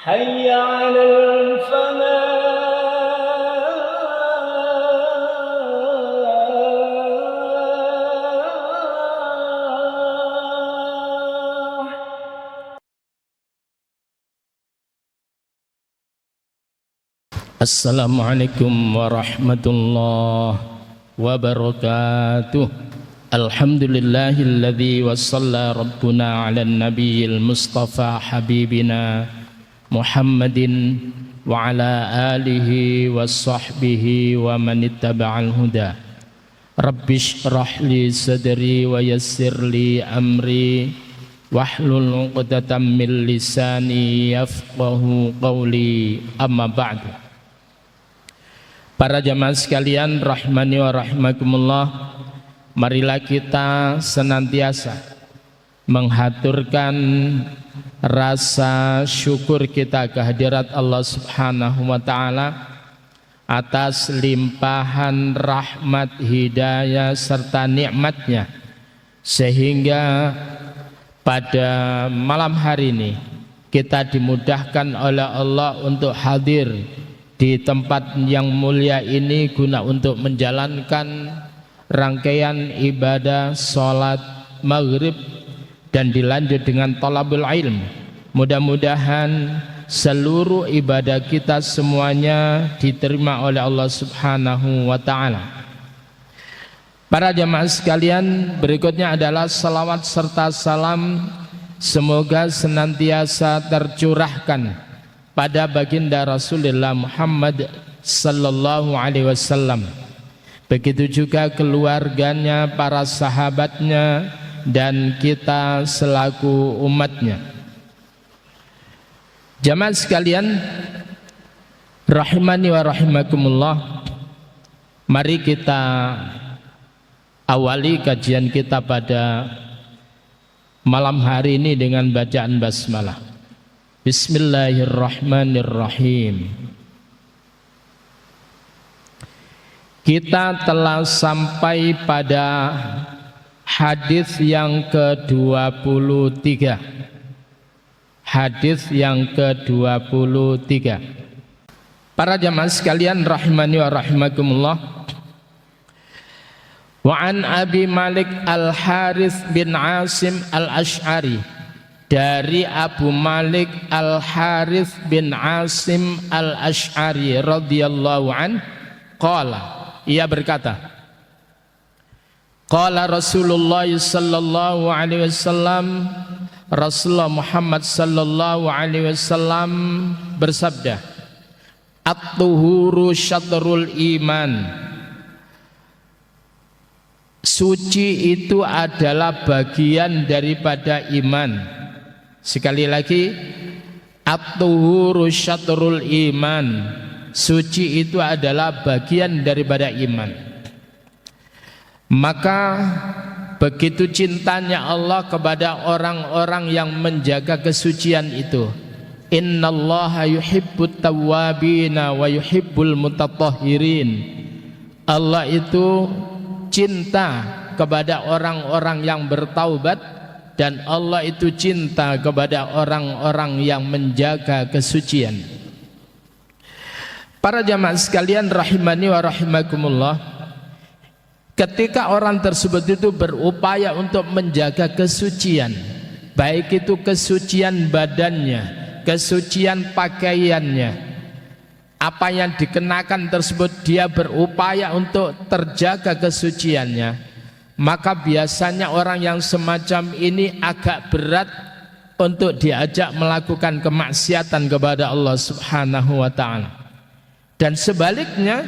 حي على الفلاح. Assalamualaikum warahmatullahi wabarakatuh. Alhamdulillahilladzi wassalla rabbuna ala nabiyil mustafa habibina Muhammadin wa ala alihi wa sahbihi wa man ittaba'al huda. Rabbi shrah li sadri wa yassir li amri wahlul 'uqdatam min lisani yafqahu qawli, amma ba'du. Para jamaah sekalian rahmani wa rahimakumullah, marilah kita senantiasa menghaturkan rasa syukur kita kehadirat Allah Subhanahu wa ta'ala atas limpahan rahmat, hidayah serta nikmatnya, sehingga pada malam hari ini kita dimudahkan oleh Allah untuk hadir di tempat yang mulia ini guna untuk menjalankan rangkaian ibadah sholat maghrib dan dilanjut dengan thalabul ilm. Mudah-mudahan seluruh ibadah kita semuanya diterima oleh Allah Subhanahu wa ta'ala. Para jamaah sekalian, berikutnya adalah salawat serta salam semoga senantiasa tercurahkan pada baginda Rasulullah Muhammad sallallahu alaihi wasallam, begitu juga keluarganya, para sahabatnya, dan kita selaku umatnya. Jamaah sekalian rahimani wa rahimakumullah, mari kita awali kajian kita pada malam hari ini dengan bacaan basmalah. Bismillahirrahmanirrahim. Kita telah sampai pada hadis yang ke-23. Hadis yang ke-23. Para jamaah sekalian rahimani wa rahimakumullah. Wa an Abi Malik Al-Harits bin Asim Al-Asy'ari, dari Abu Malik Al-Harits bin Asim Al-Asy'ari radhiyallahu an, qala, ia berkata, qala Rasulullah sallallahu alaihi wasallam, Rasulullah Muhammad sallallahu alaihi wasallam bersabda, at-tuhuru syatrul iman, suci itu adalah bagian daripada iman. Sekali lagi, at-tuhuru syatrul iman, suci itu adalah bagian daripada iman. Maka begitu cintanya Allah kepada orang-orang yang menjaga kesucian itu. Innallaha yuhibbut tawwabina wa yuhibbul mutatahhirin. Allah itu cinta kepada orang-orang yang bertaubat, dan Allah itu cinta kepada orang-orang yang menjaga kesucian. Para jamaah sekalian rahimani wa rahimakumullah, ketika orang tersebut itu berupaya untuk menjaga kesucian, baik itu kesucian badannya, kesucian pakaiannya, apa yang dikenakan tersebut dia berupaya untuk terjaga kesuciannya, maka biasanya orang yang semacam ini agak berat untuk diajak melakukan kemaksiatan kepada Allah Subhanahu wa ta'ala. Dan sebaliknya,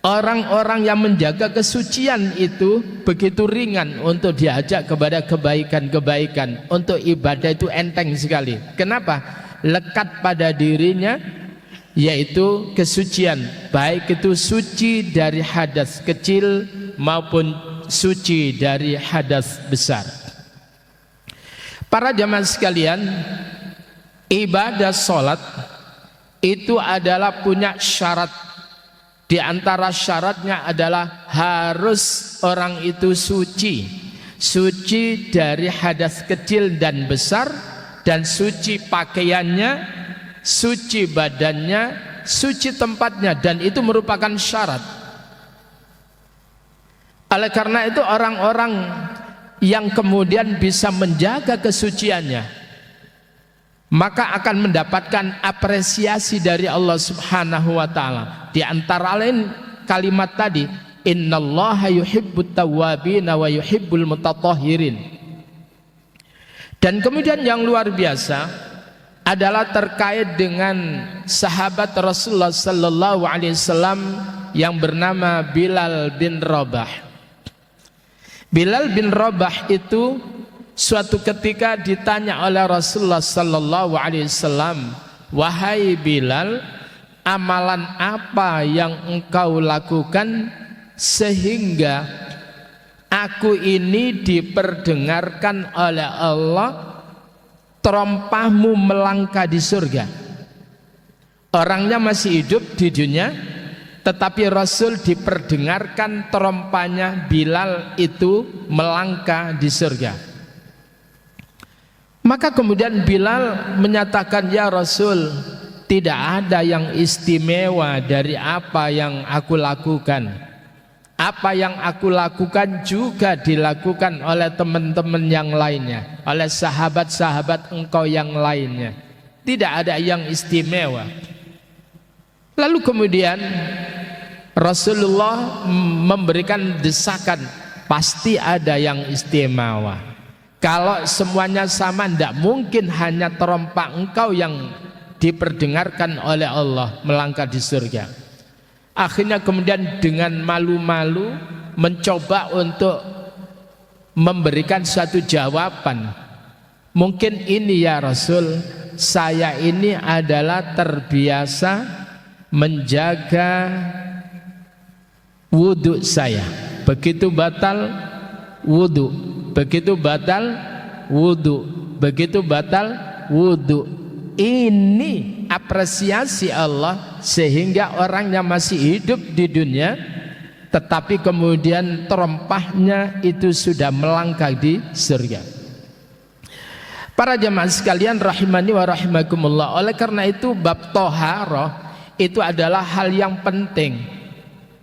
orang-orang yang menjaga kesucian itu begitu ringan untuk diajak kepada kebaikan-kebaikan. Untuk ibadah itu enteng sekali. Kenapa? Lekat pada dirinya, yaitu kesucian, baik itu suci dari hadas kecil maupun suci dari hadas besar. Para jamaah sekalian, ibadah sholat itu adalah punya syarat. Di antara syaratnya adalah harus orang itu suci, suci dari hadas kecil dan besar, dan suci pakaiannya, suci badannya, suci tempatnya, dan itu merupakan syarat. Oleh karena itu orang-orang yang kemudian bisa menjaga kesuciannya, maka akan mendapatkan apresiasi dari Allah Subhanahu wa taala. Di antara lain kalimat tadi, innallaha yuhibbut tawwabin wa yuhibbul mutatahhirin. Dan kemudian yang luar biasa adalah terkait dengan sahabat Rasulullah sallallahu alaihi wasallam yang bernama Bilal bin Rabah. Bilal bin Rabah itu suatu ketika ditanya oleh Rasulullah sallallahu alaihi wasallam, "Wahai Bilal, amalan apa yang engkau lakukan sehingga aku ini diperdengarkan oleh Allah terompahmu melangkah di surga?" Orangnya masih hidup di dunia, tetapi Rasul diperdengarkan terompahnya Bilal itu melangkah di surga. Maka kemudian Bilal menyatakan, "Ya Rasul, tidak ada yang istimewa dari apa yang aku lakukan. Apa yang aku lakukan juga dilakukan oleh teman-teman yang lainnya, oleh sahabat-sahabat engkau yang lainnya. Tidak ada yang istimewa." Lalu kemudian Rasulullah memberikan desakan, pasti ada yang istimewa. Kalau semuanya sama, tidak mungkin hanya terompah engkau yang diperdengarkan oleh Allah melangkah di surga. Akhirnya kemudian dengan malu-malu mencoba untuk memberikan suatu jawaban. Mungkin ini ya Rasul, saya ini adalah terbiasa menjaga wudhu saya. Begitu batal wudhu, begitu batal wudhu, begitu batal wudhu. Ini apresiasi Allah sehingga orangnya masih hidup di dunia, tetapi kemudian terompahnya itu sudah melangkah di surga. Para jamaah sekalian rahimani wa rahimakumullah, oleh karena itu bab toharoh itu adalah hal yang penting.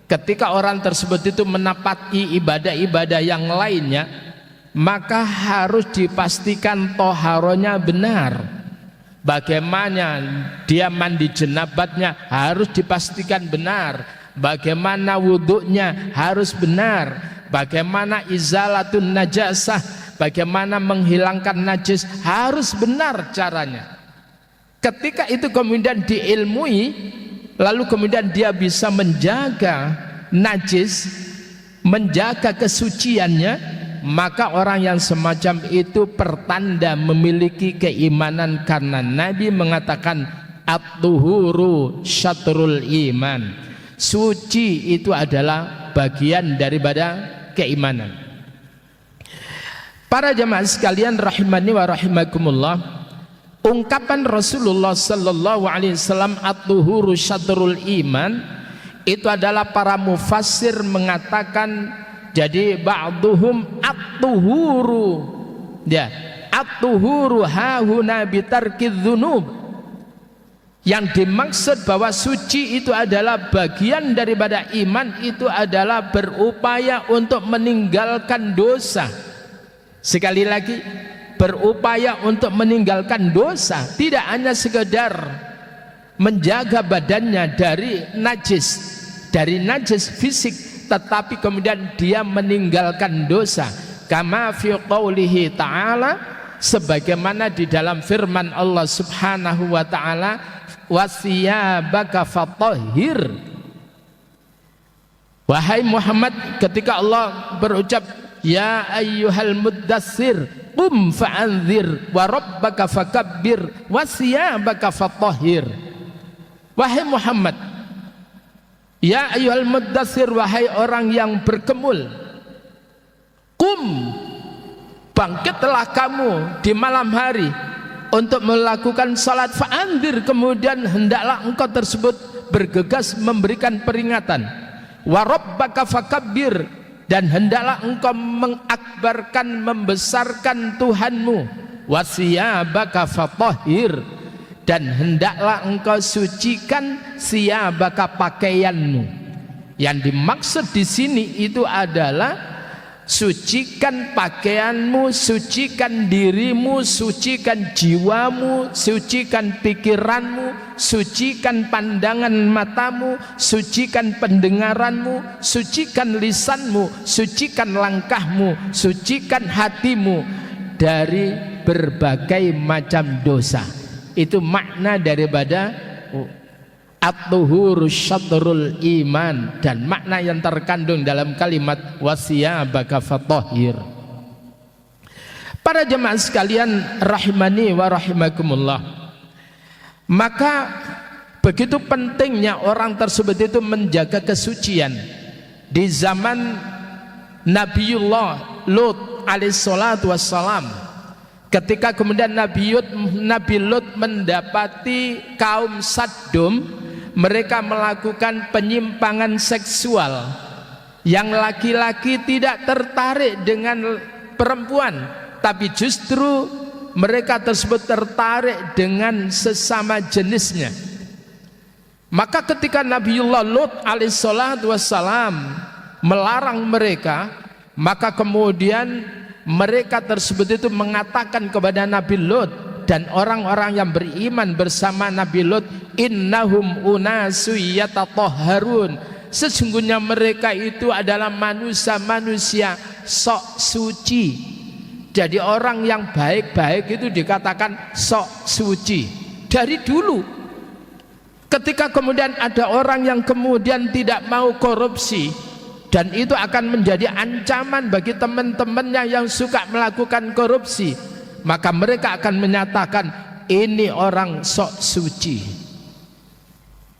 Ketika orang tersebut itu menapaki ibadah-ibadah yang lainnya, maka harus dipastikan toharonya benar. Bagaimana dia mandi jenabatnya harus dipastikan benar. Bagaimana wudhunya harus benar. Bagaimana izalatun najasah, bagaimana menghilangkan najis harus benar caranya. Ketika itu kemudian diilmui, lalu kemudian dia bisa menjaga najis, menjaga kesuciannya, maka orang yang semacam itu pertanda memiliki keimanan, karena Nabi mengatakan at-tuhuru syatrul iman. Suci itu adalah bagian daripada keimanan. Para jamaah sekalian rahimani wa rahimakumullah, ungkapan Rasulullah sallallahu alaihi wasallam at-tuhuru syatrul iman itu adalah para mufassir mengatakan, jadi ba'duhum at-tuhuru, ya, at-tuhuru hahuna bitarkidz dzunub. Yang dimaksud bahwa suci itu adalah bagian daripada iman, itu adalah berupaya untuk meninggalkan dosa. Sekali lagi, berupaya untuk meninggalkan dosa, tidak hanya sekedar menjaga badannya dari najis fisik, tetapi kemudian dia meninggalkan dosa. Kama fi qaulihi ta'ala, sebagaimana di dalam firman Allah Subhanahu wa ta'ala, wasiyabaka fatahhir. Wahai Muhammad, ketika Allah berucap ya ayyuhal muddatsir qum fa'anzir wa rabbaka fakabbir wasiyabaka fatahhir. Wahai Muhammad, ya ayyuhal muddatsir, wahai orang yang berkemul, qum, bangkitlah kamu di malam hari untuk melakukan salat, fa'anzir, kemudian hendaklah engkau tersebut bergegas memberikan peringatan, wa rabbaka fakabbir, dan hendaklah engkau mengakbarkan, membesarkan Tuhanmu, wasiyabaka fatahhir, dan hendaklah engkau sucikan siyabaka, pakaianmu. Yang dimaksud di sini itu adalah sucikan pakaianmu, sucikan dirimu, sucikan jiwamu, sucikan pikiranmu, sucikan pandangan matamu, sucikan pendengaranmu, sucikan lisanmu, sucikan langkahmu, sucikan hatimu dari berbagai macam dosa. Itu makna daripada at-tuhuru syatrul iman, dan makna yang terkandung dalam kalimat wasiyabaka fatahhir. Para jemaah sekalian rahimani wa rahimakumullah, maka begitu pentingnya orang tersebut itu menjaga kesucian. Di zaman Nabiullah Lut alaihissalatu wassalam, ketika kemudian Nabi Lut mendapati kaum Sadum, mereka melakukan penyimpangan seksual. Yang laki-laki tidak tertarik dengan perempuan, tapi justru mereka tersebut tertarik dengan sesama jenisnya. Maka ketika Nabiullah Lut alaihissalatu wassalam melarang mereka, maka kemudian mereka tersebut itu mengatakan kepada Nabi Lut dan orang-orang yang beriman bersama Nabi Lut, innahum unasu yatatahharun, sesungguhnya mereka itu adalah manusia-manusia sok suci. Jadi orang yang baik-baik itu dikatakan sok suci dari dulu. Ketika kemudian ada orang yang kemudian tidak mau korupsi, dan itu akan menjadi ancaman bagi teman-temannya yang suka melakukan korupsi, maka mereka akan menyatakan ini orang sok suci.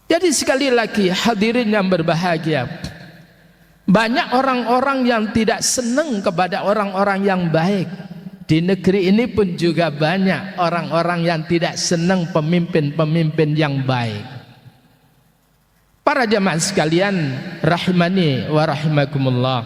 Jadi sekali lagi hadirin yang berbahagia, banyak orang-orang yang tidak senang kepada orang-orang yang baik. Di negeri ini pun juga banyak orang-orang yang tidak senang pemimpin-pemimpin yang baik. Para jamaah sekalian rahimani wa rahimakumullah,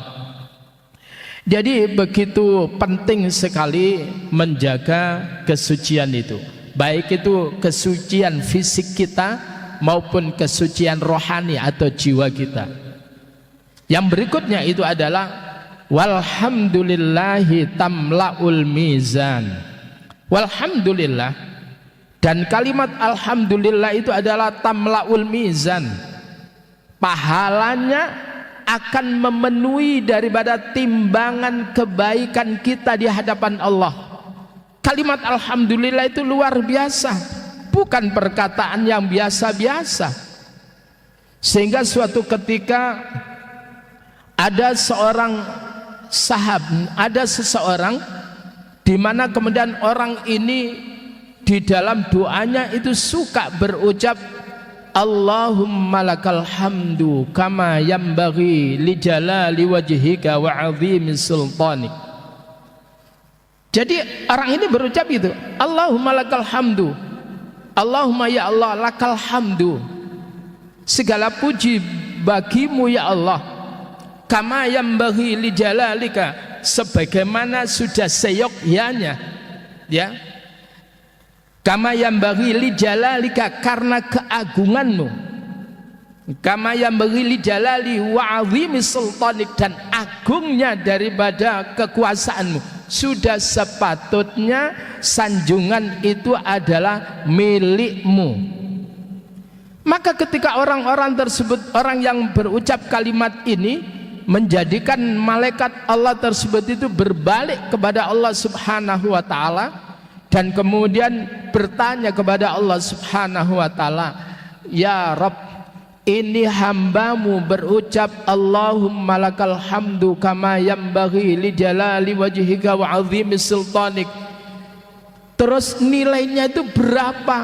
jadi begitu penting sekali menjaga kesucian itu, baik itu kesucian fisik kita maupun kesucian rohani atau jiwa kita. Yang berikutnya itu adalah walhamdulillahi tamla'ul mizan. Walhamdulillah, dan kalimat alhamdulillah itu adalah tamla'ul mizan. Pahalanya akan memenuhi daripada timbangan kebaikan kita di hadapan Allah. Kalimat alhamdulillah itu luar biasa, bukan perkataan yang biasa-biasa. Sehingga suatu ketika ada seorang sahabat, ada seseorang di mana kemudian orang ini di dalam doanya itu suka berucap Allahumma lakal hamdu kama yambaghi li jalali wajhika wa 'azimi sultanik. Jadi orang ini berucap itu, Allahumma lakal hamdu, Allahumma ya Allah lakal hamdu, segala puji bagimu ya Allah, kama yambaghi li jalalika, sebagaimana sudah seyogyanya, ya, kama yambaghi li jalalika, karena keagunganmu, kama yambaghi li jalali wa 'azimi sultanik, dan agungnya daripada kekuasaanmu, sudah sepatutnya sanjungan itu adalah milikmu. Maka ketika orang-orang tersebut, orang yang berucap kalimat ini, menjadikan malaikat Allah tersebut itu berbalik kepada Allah subhanahu wa ta'ala, dan kemudian bertanya kepada Allah subhanahu wa ta'ala, ya Rabb, ini hambamu berucap Allahumma lakal hamdu kama yambaghi li jalali wajhika wa 'azimi sultanik, terus nilainya itu berapa?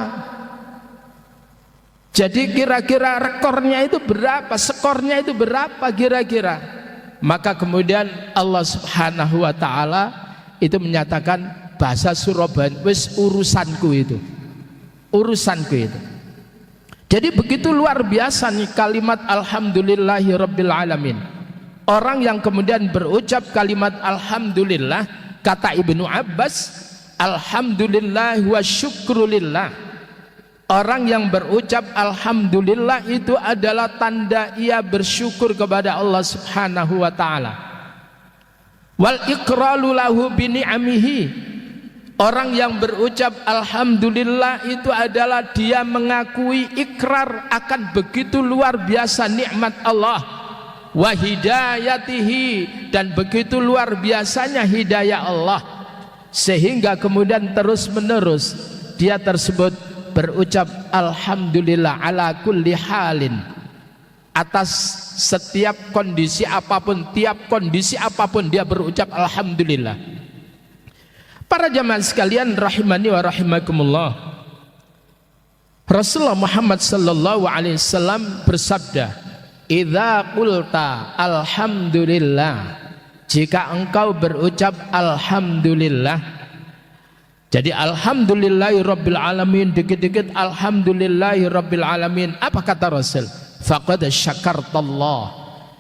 Jadi kira-kira rekornya itu berapa, skornya itu berapa kira-kira? Maka kemudian Allah subhanahu wa ta'ala itu menyatakan, bahasa Surabaya, wis urusanku itu, urusanku itu. Jadi begitu luar biasa nih kalimat alhamdulillahi rabbil alamin. Orang yang kemudian berucap kalimat alhamdulillah, kata Ibnu Abbas, alhamdulillah wa syukrulillah, Orang yang berucap alhamdulillah itu adalah tanda ia bersyukur kepada Allah Subhanahu wa taala. Wal iqralu lahu bi ni'amihi. Orang yang berucap alhamdulillah itu adalah dia mengakui, ikrar akan begitu luar biasa nikmat Allah, wa hidayatihi, dan begitu luar biasanya hidayah Allah, sehingga kemudian terus menerus dia tersebut berucap alhamdulillah ala kulli halin, atas setiap kondisi apapun, tiap kondisi apapun dia berucap alhamdulillah. Para jamaah sekalian rahimani wa rahimakumullah, Rasulullah Muhammad sallallahu alaihi wasallam bersabda, idza qulta alhamdulillah, jika engkau berucap alhamdulillah. Jadi alhamdulillahi rabbil alamin, dikit-dikit alhamdulillahi rabbil alamin. Apa kata Rasul? Faqad syakartallah,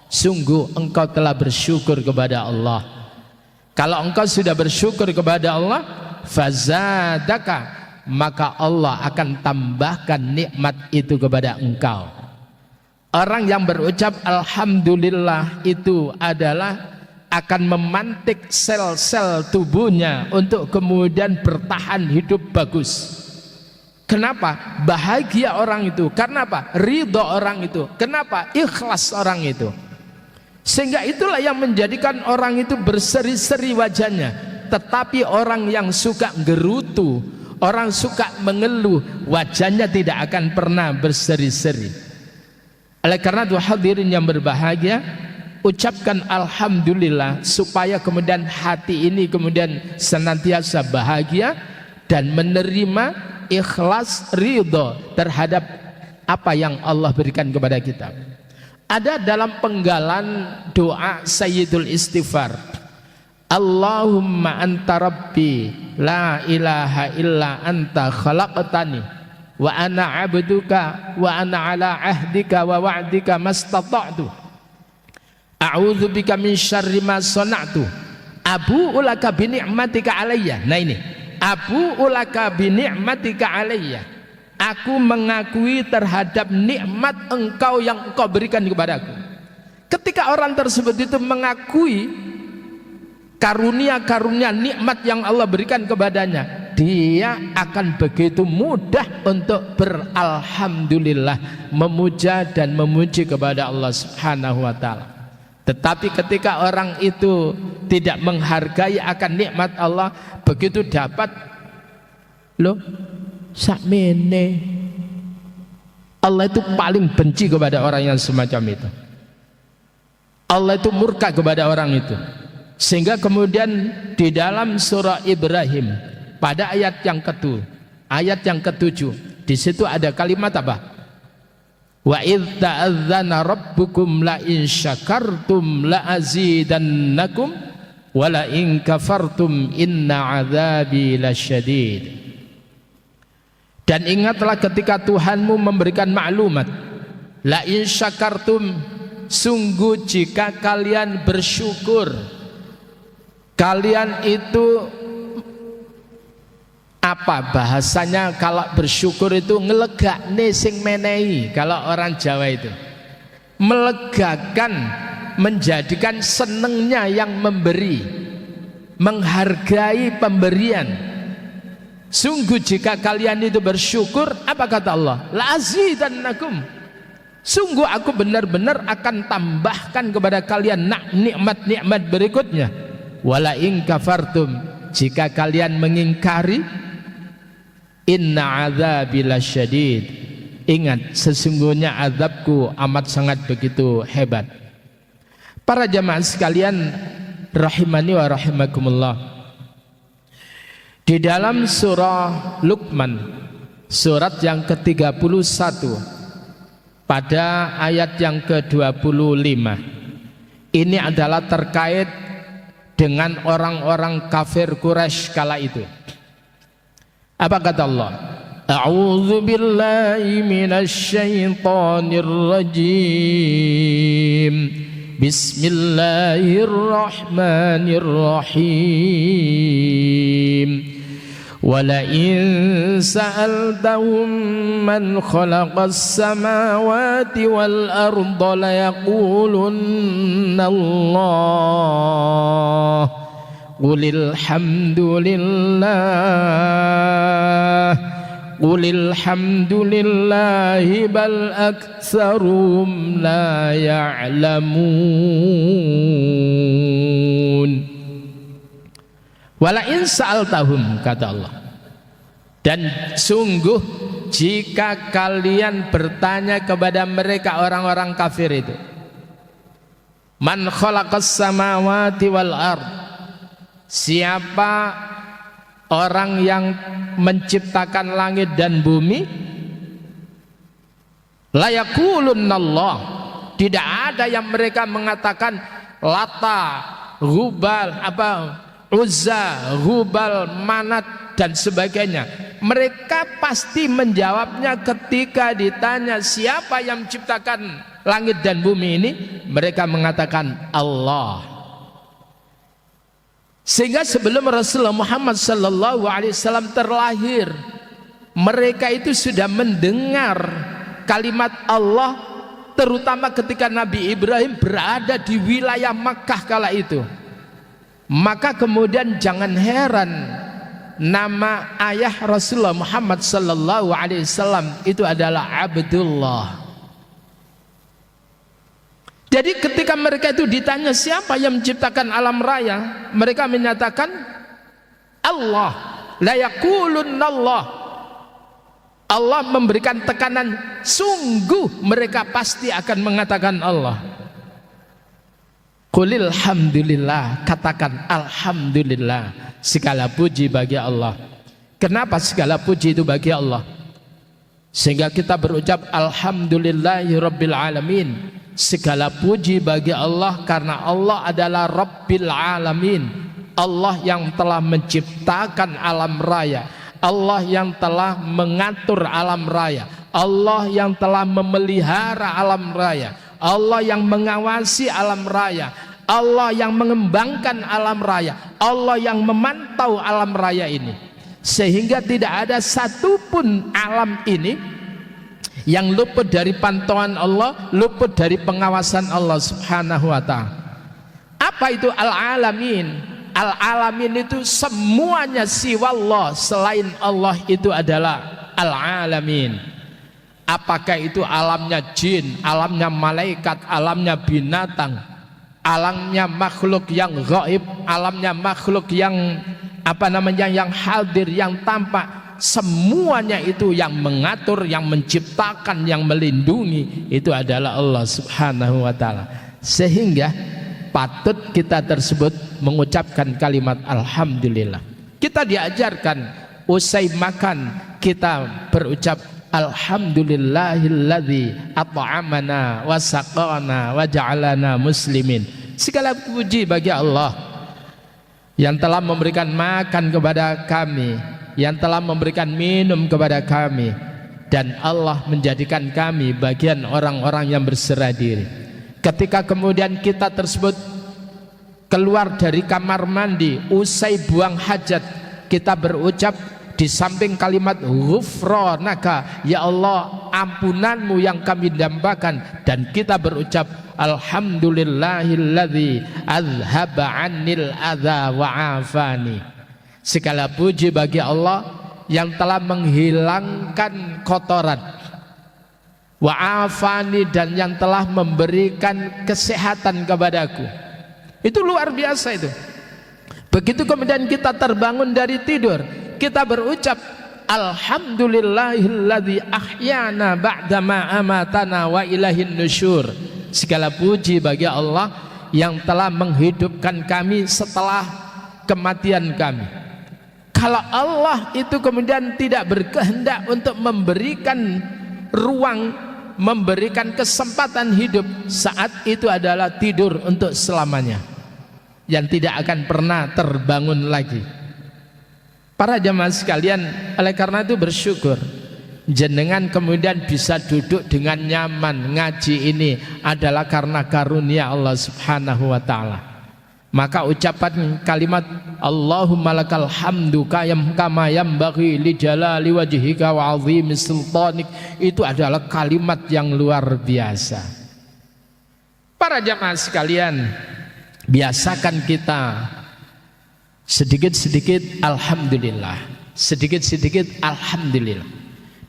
sungguh engkau telah bersyukur kepada Allah. Kalau engkau sudah bersyukur kepada Allah, fazadaka, maka Allah akan tambahkan nikmat itu kepada engkau. Orang yang berucap alhamdulillah itu adalah akan memantik sel-sel tubuhnya untuk kemudian bertahan hidup bagus. Kenapa? Bahagia orang itu. Karena apa? Ridho orang itu. Kenapa? Ikhlas orang itu. Sehingga itulah yang menjadikan orang itu berseri-seri wajahnya. Tetapi orang yang suka gerutu, orang suka mengeluh, wajahnya tidak akan pernah berseri-seri. Oleh karena itu hadirin yang berbahagia, ucapkan alhamdulillah supaya kemudian hati ini kemudian senantiasa bahagia dan menerima, ikhlas, ridho terhadap apa yang Allah berikan kepada kita. Ada dalam penggalan doa Sayyidul Istighfar, Allahumma anta rabbi la ilaha illa anta khalaqtani wa ana abduka wa ana ala ahdika wa wa'dika mastata'tu a'udzu bika min syarri ma sana'tu abu'u laka bi ni'matika alayya. Nah ini, abu'u laka bi ni'matika alayya, aku mengakui terhadap nikmat engkau yang engkau berikan kepadaku. Ketika orang tersebut itu mengakui karunia-karunia nikmat yang Allah berikan kepadanya, dia akan begitu mudah untuk beralhamdulillah, memuja dan memuji kepada Allah Subhanahu wa taala. Tetapi ketika orang itu tidak menghargai akan nikmat Allah, begitu dapat loh sakmene, Allah itu paling benci kepada orang yang semacam itu. Allah itu murka kepada orang itu. Sehingga kemudian di dalam surah Ibrahim pada ayat yang ketujuh, di situ ada kalimat apa? Wa idz ta'adzana rabbukum la in syakartum la azidannakum wa la in kafartum inna 'adzabi lasyadid. Dan ingatlah ketika Tuhanmu memberikan maklumat, la in syakartum, sungguh jika kalian bersyukur, kalian itu apa bahasanya kalau bersyukur itu ngelegakne sing menehi. Kalau orang Jawa itu melegakan, menjadikan senengnya yang memberi, menghargai pemberian. Sungguh jika kalian itu bersyukur, apa kata Allah? La azidannakum, sungguh aku benar-benar akan tambahkan kepada kalian nikmat-nikmat berikutnya. Wala in kafartum, jika kalian mengingkari, inna adzabi lasyadid, ingat sesungguhnya azabku amat sangat begitu hebat. Para jamaah sekalian rahimani wa rahimakumullah, di dalam surah Luqman surat yang ke-31 pada ayat yang ke-25, ini adalah terkait dengan orang-orang kafir Quraisy kala itu. Apa kata Allah? A'udzu billahi minasy syaithanir rajim. Bismillahirrahmanirrahim. Walain sa'altahum man khalaqas samawati wal arda layaqulunna Allah qulil hamdulillahi bal aktsaruhum la ya'lamun. Walain sa'altahum, kata Allah, dan sungguh jika kalian bertanya kepada mereka orang-orang kafir itu, man khalaqas samawati wal ard, siapa orang yang menciptakan langit dan bumi, la yaqulunallah, tidak ada yang mereka mengatakan Lata, Hubal, Uzza, Hubal, Manat dan sebagainya. Mereka pasti menjawabnya ketika ditanya siapa yang menciptakan langit dan bumi ini, mereka mengatakan Allah. Sehingga sebelum Rasulullah Muhammad SAW terlahir, mereka itu sudah mendengar kalimat Allah, terutama ketika Nabi Ibrahim berada di wilayah Makkah kala itu. Maka kemudian jangan heran nama ayah Rasulullah Muhammad SAW itu adalah Abdullah. Jadi ketika mereka itu ditanya siapa yang menciptakan alam raya, mereka menyatakan Allah. La yaqulunallah. Allah memberikan tekanan, sungguh mereka pasti akan mengatakan Allah. Qulil hamdulillah, katakan alhamdulillah, segala puji bagi Allah. Kenapa segala puji itu bagi Allah? Sehingga kita berucap alhamdulillahirabbil alamin. Segala puji bagi Allah karena Allah adalah Rabbil Alamin, Allah yang telah menciptakan alam raya, Allah yang telah mengatur alam raya, Allah yang telah memelihara alam raya, Allah yang mengawasi alam raya, Allah yang mengembangkan alam raya, Allah yang memantau alam raya ini. Sehingga tidak ada satupun alam ini yang luput dari pantauan Allah, luput dari pengawasan Allah Subhanahu wa ta'ala. Apa itu al-alamin? Al-alamin itu semuanya siwallah, selain Allah itu adalah al-alamin. Apakah itu alamnya jin, alamnya malaikat, alamnya binatang, alamnya makhluk yang gaib, alamnya makhluk yang yang hadir, yang tampak, semuanya itu yang mengatur, yang menciptakan, yang melindungi itu adalah Allah Subhanahu wa ta'ala. Sehingga patut kita tersebut mengucapkan kalimat alhamdulillah. Kita diajarkan usai makan kita berucap alhamdulillahilladzi at'amana wa saqana wa ja'alana muslimin. Segala puji bagi Allah yang telah memberikan makan kepada kami, yang telah memberikan minum kepada kami, dan Allah menjadikan kami bagian orang-orang yang berserah diri. Ketika kemudian kita tersebut keluar dari kamar mandi usai buang hajat, kita berucap di samping kalimat ghufranaka, ya Allah ampunanmu yang kami dambakan, dan kita berucap alhamdulillahilladzi azhaba 'anil adza wa afani. Segala puji bagi Allah yang telah menghilangkan kotoran, wa afani, dan yang telah memberikan kesehatan kepadaku. Itu luar biasa itu. Begitu kemudian kita terbangun dari tidur, kita berucap alhamdulillahilladzi ahyana ba'dama amatana wa ilahin nusyur. Segala puji bagi Allah yang telah menghidupkan kami setelah kematian kami. Kalau Allah itu kemudian tidak berkehendak untuk memberikan ruang, memberikan kesempatan hidup, saat itu adalah tidur untuk selamanya, yang tidak akan pernah terbangun lagi. Para jamaah sekalian, oleh karena itu bersyukur jenengan kemudian bisa duduk dengan nyaman. Ngaji ini adalah karena karunia Allah Subhanahu wa ta'ala. maka ucapan kalimat Allahumma lakal hamdu kama yambaghi li jalali wajhika wa 'azimi sultanik itu adalah kalimat yang luar biasa. Para jamaah sekalian, biasakan kita sedikit-sedikit alhamdulillah, sedikit-sedikit alhamdulillah.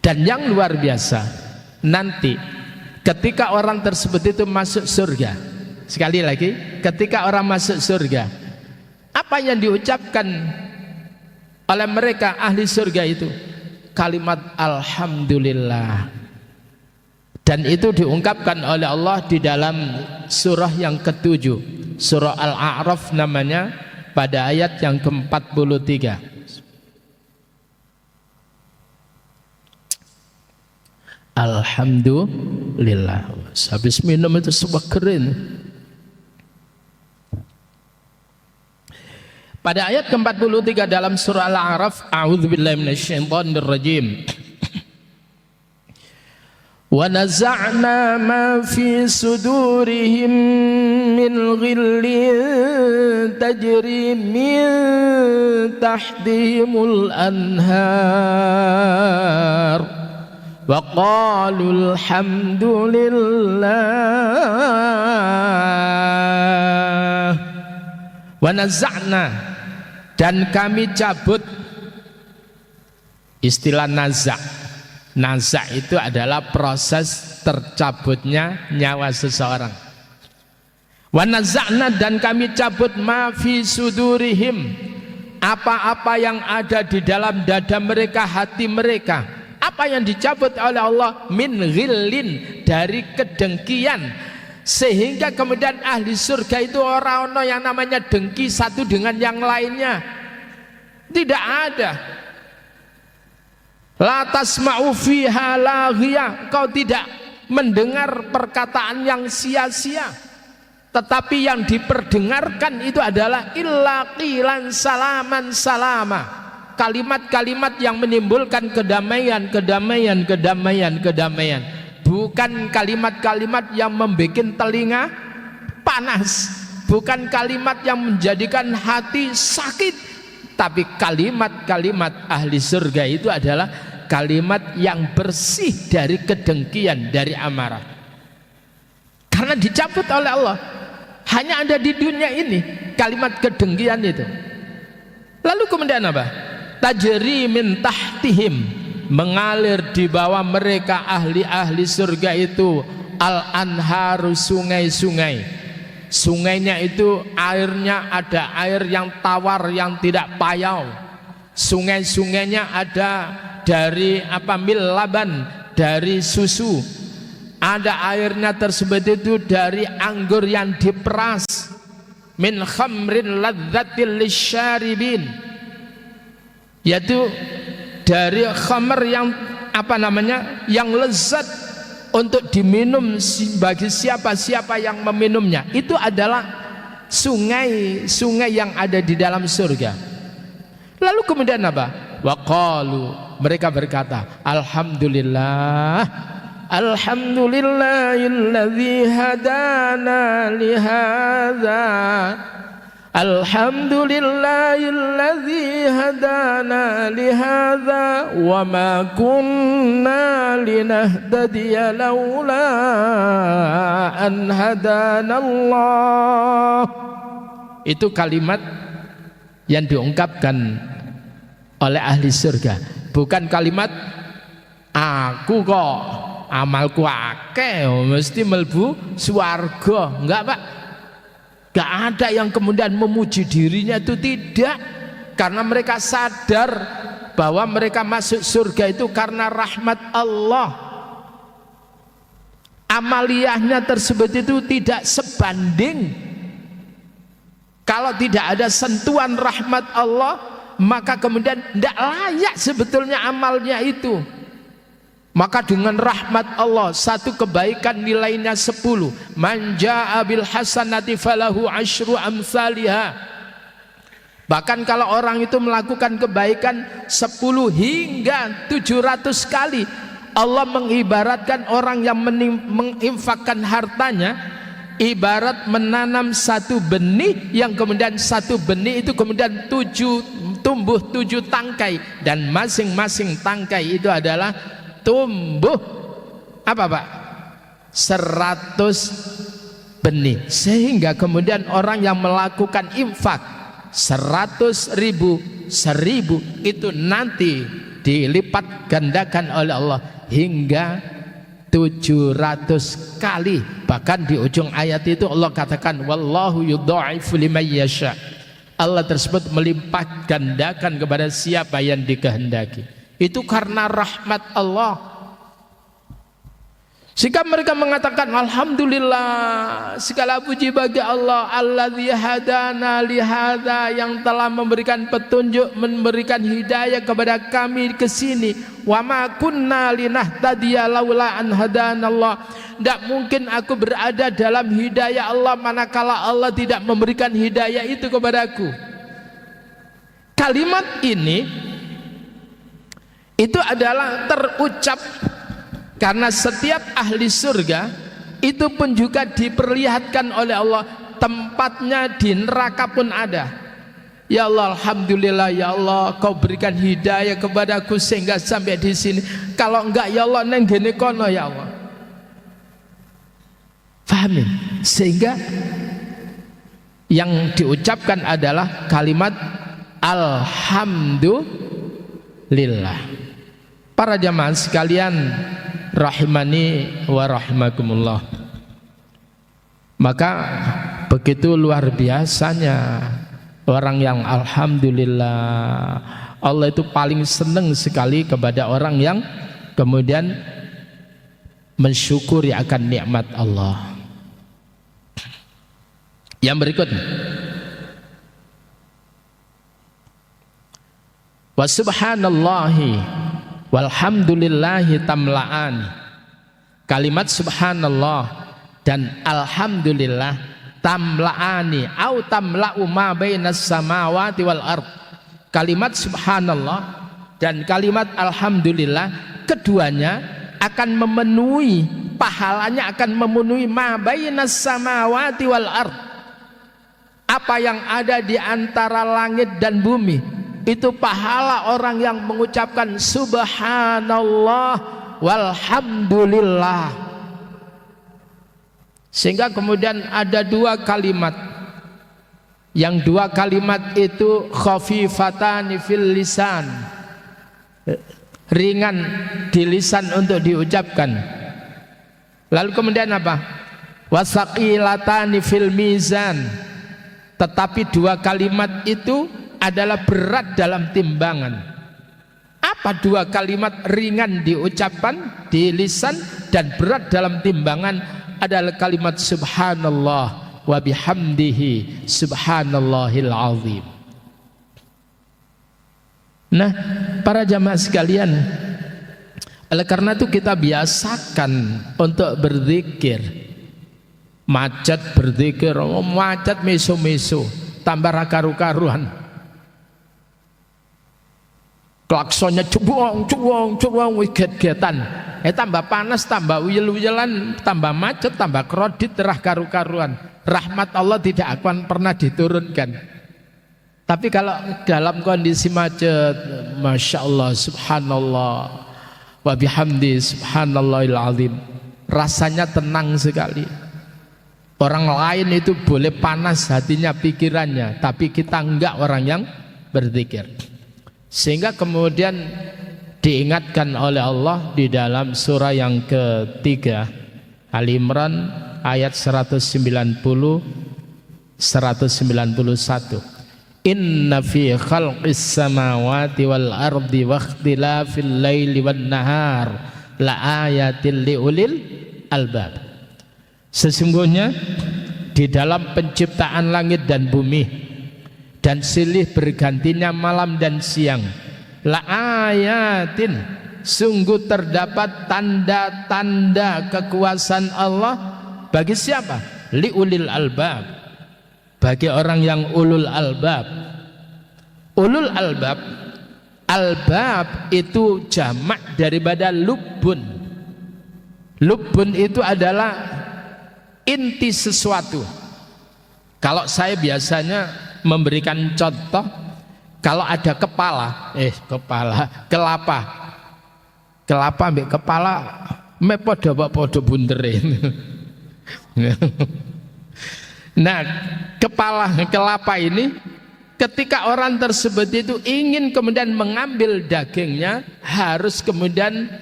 Dan yang luar biasa, nanti ketika orang tersebut itu masuk surga, sekali lagi, ketika orang masuk surga, apa yang diucapkan oleh mereka ahli surga itu? Kalimat alhamdulillah. Dan itu diungkapkan oleh Allah di dalam surah yang ke-7, surah Al-A'raf namanya, pada ayat yang ke-43. Alhamdulillah. Habis minum itu sebuah keren. Pada ayat ke-43 dalam surah Al-A'raf, a'udzubillahi minasyaitonirrajim. Wa naza'na ma fi sudurihim min ghillin tajri min tahtihimul anhar wa qalu alhamdulillah. Wa naza'na, dan kami cabut. Istilah nazak, nazak itu adalah proses tercabutnya nyawa seseorang. Wa nazakna, dan kami cabut ma fi sudurihim, apa-apa yang ada di dalam dada mereka, hati mereka. Apa yang dicabut oleh Allah? Min ghillin, dari kedengkian. Sehingga kemudian ahli surga itu orang yang namanya dengki satu dengan yang lainnya. Tidak ada. La tasma'u fiha laghiyah, kau tidak mendengar perkataan yang sia-sia, tetapi yang diperdengarkan itu adalah illa qilan salaman salama, kalimat-kalimat yang menimbulkan kedamaian, kedamaian, kedamaian, kedamaian. Bukan kalimat-kalimat yang membuat telinga panas, bukan kalimat yang menjadikan hati sakit, tapi kalimat-kalimat ahli surga itu adalah kalimat yang bersih dari kedengkian, dari amarah. Karena dicabut oleh Allah. Hanya ada di dunia ini kalimat kedengkian itu. Lalu kemudian apa? Tajri min tahtihim, mengalir di bawah mereka ahli-ahli surga itu al-anharu, sungai-sungai. Sungainya itu airnya ada air yang tawar, yang tidak payau. Sungai-sungainya ada dari mil laban, dari susu. Ada airnya tersebut itu dari anggur yang diperas. Min khamrin ladzatil lisyaribin, yaitu dari khamr yang yang lezat untuk diminum bagi siapa-siapa yang meminumnya. Itu adalah sungai-sungai yang ada di dalam surga. Lalu kemudian apa? Waqalu, mereka berkata, alhamdulillah, alhamdulillahilladzi hadana lihadza, alhamdulillahilladzi hadana lihadza wa ma kunna linahtadiya laula an hadanallah. Itu kalimat yang diungkapkan oleh ahli surga, bukan kalimat aku kok amalku akeh mesti melbu swarga. Enggak, Pak. Gak ada yang kemudian memuji dirinya, itu tidak. Karena mereka sadar bahwa mereka masuk surga itu karena rahmat Allah. Amaliyahnya tersebut itu tidak sebanding. Kalau tidak ada sentuhan rahmat Allah, maka kemudian tidak layak sebetulnya amalnya itu. Maka dengan rahmat Allah, satu kebaikan nilainya 10. Man jaa bil hasanati falahu asyru amsalihha. Bahkan kalau orang itu melakukan kebaikan 10 hingga 700 kali, Allah mengibaratkan orang yang menginfakkan hartanya ibarat menanam satu benih yang kemudian satu benih itu kemudian tumbuh 7 tangkai, dan masing-masing tangkai itu adalah tumbuh apa Pak? 100 benih. Sehingga kemudian orang yang melakukan infak 100.000, 1.000 itu nanti dilipat gandakan oleh Allah hingga 700 kali. Bahkan di ujung ayat itu Allah katakan wallahu yudha'ifu liman yasha. Allah tersebut melipat gandakan kepada siapa yang dikehendaki. Itu karena rahmat Allah. Sehingga mereka mengatakan alhamdulillah, segala puji bagi Allah alladzi hadana li hadza, yang telah memberikan petunjuk, memberikan hidayah kepada kami ke sini. Wa ma kunna linahtadiya laula an hadanallah. Tidak mungkin aku berada dalam hidayah Allah manakala Allah tidak memberikan hidayah itu kepadaku. Kalimat ini itu adalah terucap karena setiap ahli surga itu pun juga diperlihatkan oleh Allah tempatnya di neraka pun ada. Ya Allah, alhamdulillah ya Allah, kau berikan hidayah kepadaku sehingga sampai di sini. Kalau enggak ya Allah neng gene kono ya Allah. Fahamin? Sehingga yang diucapkan adalah kalimat alhamdulillah. Para jamaah sekalian rahimani wa rahimakumullah. Maka begitu luar biasanya orang yang alhamdulillah. Allah itu paling senang sekali kepada orang yang kemudian mensyukuri akan nikmat Allah. Yang berikutnya, wa subhanallahi walhamdulillahi tamla'an. Kalimat subhanallah dan alhamdulillah tamla'ani au tamla'u ma bainas samawati wal ard. Kalimat subhanallah dan kalimat alhamdulillah keduanya akan memenuhi, pahalanya akan memenuhi ma bainas samawati wal ard. Apa yang ada di antara langit dan bumi, itu pahala orang yang mengucapkan subhanallah walhamdulillah. Sehingga kemudian ada 2 kalimat, yang 2 kalimat itu khafifatani fil lisan, ringan di lisan untuk diucapkan. Lalu kemudian apa? Wasaqilatani fil mizan, tetapi 2 kalimat itu adalah berat dalam timbangan. Apa 2 kalimat ringan diucapkan di lisan dan berat dalam timbangan? Adalah kalimat subhanallah wa bihamdihi subhanallahil azim. Nah, para jamaah sekalian, oleh karena itu kita biasakan untuk berzikir. Macet berzikir, macet meso-meso, tambah karu-karuan. Klaksonnya cuwong get-getan. Tambah panas, tambah uyel-uyelan, tambah macet, tambah kredit, terah karu-karuan. Rahmat Allah tidak akan pernah diturunkan. Tapi kalau dalam kondisi macet, masya Allah, subhanallah, wa bihamdi subhanallahil azim, rasanya tenang sekali. Orang lain itu boleh panas hatinya, pikirannya, tapi kita enggak, orang yang berzikir. Sehingga kemudian diingatkan oleh Allah di dalam surah yang ketiga, Ali Imran ayat 190 191. Inna fi khalqis samawati wal ardi wa ikhtilafil laili wan nahar la ayatil liulil albab. Sesungguhnya di dalam penciptaan langit dan bumi dan silih bergantinya malam dan siang, la ayatin, sungguh terdapat tanda-tanda kekuasaan Allah bagi siapa? Liulil albab, bagi orang yang ulul albab. Ulul albab, albab itu jamak daripada lubun. Lubun itu adalah inti sesuatu. Kalau saya biasanya memberikan contoh, kalau ada kelapa ambek kepala me podo bunderin. Nah, kelapa ini ketika orang tersebut itu ingin kemudian mengambil dagingnya, harus kemudian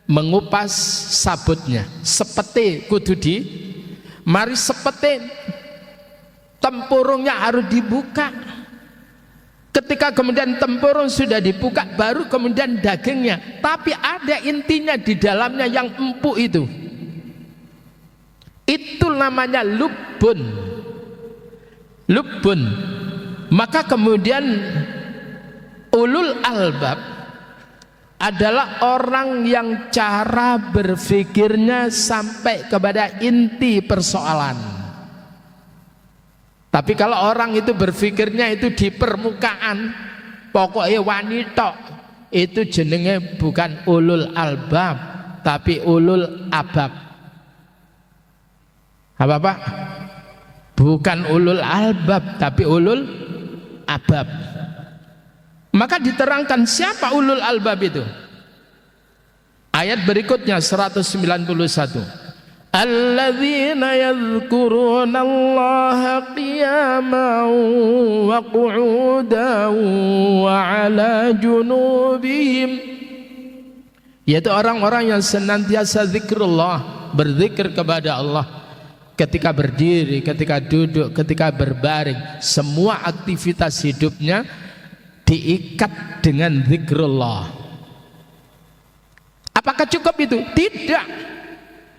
mengupas sabutnya. Sepete kudu di mari sepete tempurungnya harus dibuka. Ketika kemudian tempurung sudah dibuka, baru kemudian dagingnya. Tapi ada intinya di dalamnya yang empuk itu. Itu namanya lubun. Lubun. Maka kemudian ulul albab adalah orang yang cara berpikirnya sampai kepada inti persoalan. Tapi kalau orang itu berpikirnya itu di permukaan, pokoknya wanita, itu jenenge bukan ulul albab, tapi ulul abab. Apa Pak? Bukan ulul albab, tapi ulul abab. Maka diterangkan siapa ulul albab itu. Ayat berikutnya 191. Alladzina yadhkuruna Allaha qiyaman wa qu'udan wa 'ala junubihim, yaitu orang-orang yang senantiasa zikrullah, berzikir kepada Allah ketika berdiri, ketika duduk, ketika berbaring. Semua aktivitas hidupnya diikat dengan zikrullah. Apakah cukup itu? Tidak.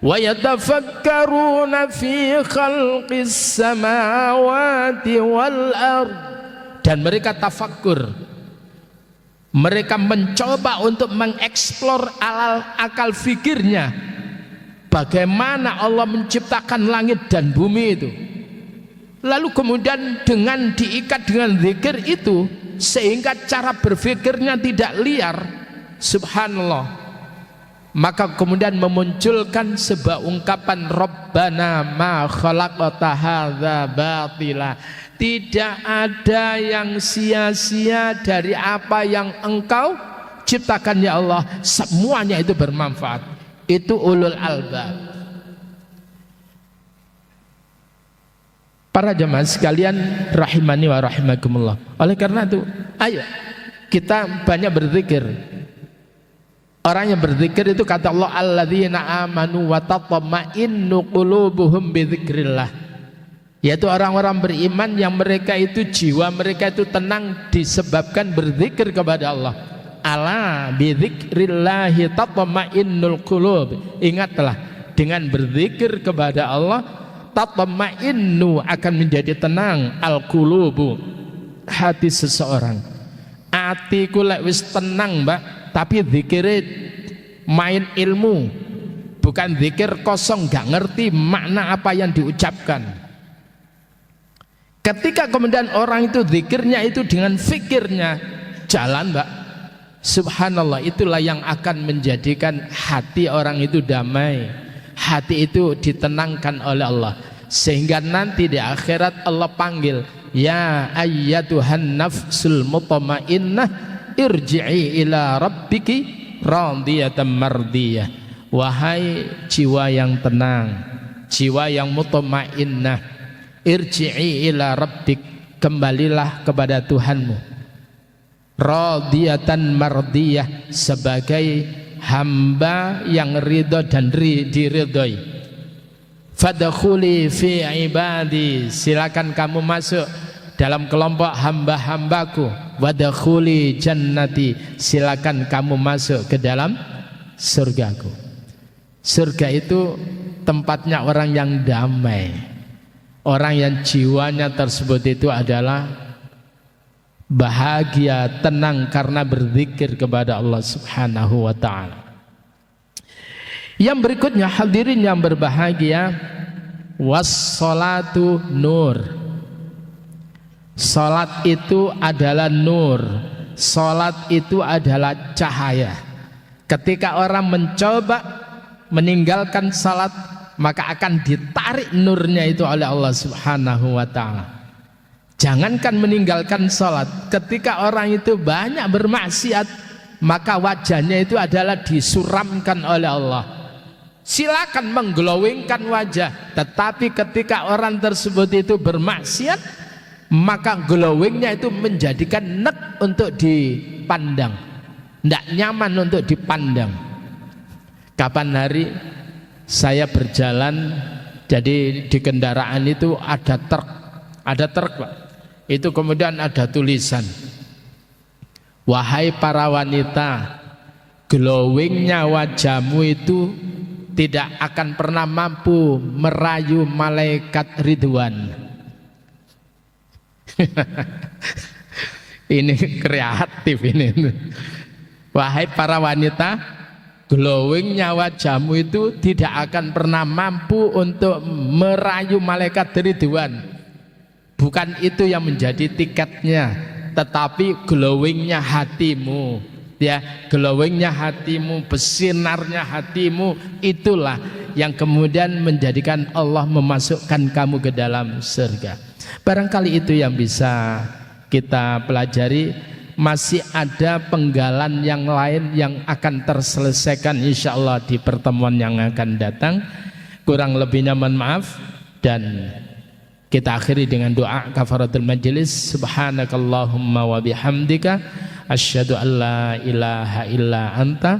Wa yatafakkaruna fi khalqis samawati wal ard, dan mereka tafakkur, mereka mencoba untuk mengeksplor akal fikirnya, bagaimana Allah menciptakan langit dan bumi itu. Lalu kemudian dengan diikat dengan zikir itu, sehingga cara berfikirnya tidak liar. Subhanallah. Maka kemudian memunculkan sebuah ungkapan, Rabbana ma khalaqta hadza batila. Tidak ada yang sia-sia dari apa yang Engkau ciptakan ya Allah, semuanya itu bermanfaat. Itu ulul albab. Para jemaah sekalian rahimani wa rahimakumullah. Oleh karena itu, ayo kita banyak berzikir. Orang yang berzikir itu kata Allah, alladzina amanu wa tatma'innu qulubuhum bidzikrillah, yaitu orang-orang beriman yang mereka itu jiwa mereka itu tenang disebabkan berzikir kepada Allah. Ala bidzikrillahi tatma'innul qulub. Ingatlah, dengan berzikir kepada Allah tatma'innu akan menjadi tenang al-qulubu, hati seseorang. Atiku lek wis tenang, Mbak, tapi zikirnya main ilmu, bukan zikir kosong, gak ngerti makna apa yang diucapkan. Ketika kemudian orang itu zikirnya itu dengan fikirnya jalan, Mbak, subhanallah, itulah yang akan menjadikan hati orang itu damai, hati itu ditenangkan oleh Allah, sehingga nanti di akhirat Allah panggil, ya ayyatuhan nafsul mutmainnah irji'i ila rabbiki radiyatan mardiyah. Wahai jiwa yang tenang, jiwa yang mutmainnah, irji'i ila rabbik, kembalilah kepada Tuhanmu, radiyatan mardiyah, sebagai hamba yang ridho dan diridhoi. Fadkhuli fi ibadi, silakan kamu masuk dalam kelompok hamba-hambaku. Wadkhuli jannati, silakan kamu masuk ke dalam surgaku. Surga itu tempatnya orang yang damai, orang yang jiwanya tersebut itu adalah bahagia, tenang karena berzikir kepada Allah Subhanahu wa ta'ala. Yang berikutnya, hadirin yang berbahagia, wassalatu nur. Salat itu adalah nur, salat itu adalah cahaya. Ketika orang mencoba meninggalkan salat, maka akan ditarik nurnya itu oleh Allah Subhanahu wa ta'ala. Jangankan meninggalkan sholat, ketika orang itu banyak bermaksiat, maka wajahnya itu adalah disuramkan oleh Allah. Silakan mengglowingkan wajah, tetapi ketika orang tersebut itu bermaksiat, maka glowingnya itu menjadikan nek untuk dipandang, tidak nyaman untuk dipandang. Kapan hari saya berjalan, jadi di kendaraan itu ada truk Pak. Itu kemudian ada tulisan, wahai para wanita, glowingnya wajahmu itu tidak akan pernah mampu merayu malaikat Ridwan. Ini kreatif ini. Wahai para wanita, glowingnya wajahmu itu tidak akan pernah mampu untuk merayu malaikat Ridwan. Bukan itu yang menjadi tiketnya, tetapi glowingnya hatimu, ya, glowingnya hatimu, bersinarnya hatimu, itulah yang kemudian menjadikan Allah memasukkan kamu ke dalam surga. Barangkali itu yang bisa kita pelajari. Masih ada penggalan yang lain yang akan terselesaikan insyaallah di pertemuan yang akan datang. Kurang lebihnya mohon maaf, dan kita akhiri dengan doa kafaratul majlis. Subhanakallahumma wa bihamdika asyhadu an la ilaha illa anta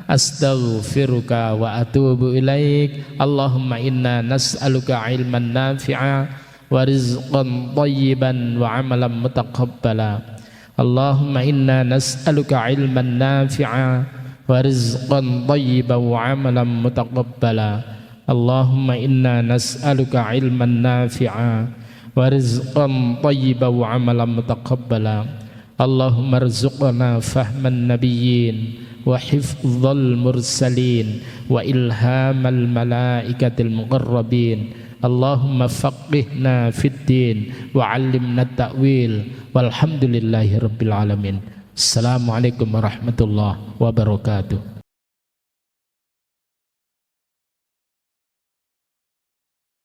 astaghfiruka wa atubu ilaik. Allahumma inna nas'aluka ilman nafi'a wa rizqan thayyiban wa amalan mutaqabbala. Allahumma inna nas'aluka ilman nafi'a wa rizqan thayyiban wa amalan mutaqabbala. Allahumma inna nas'aluka ilman nafi'a wa rizqan thayyiban wa amalan mutaqabbala. Allahumma arzuqna fahman nabiyyin wa hifdzal mursalin wa ilhamal malaikatil muqarrabin. Allahumma faqihna fid din wa 'allimna at-ta'wil walhamdulillahi rabbil alamin. Assalamualaikum warahmatullahi wabarakatuh.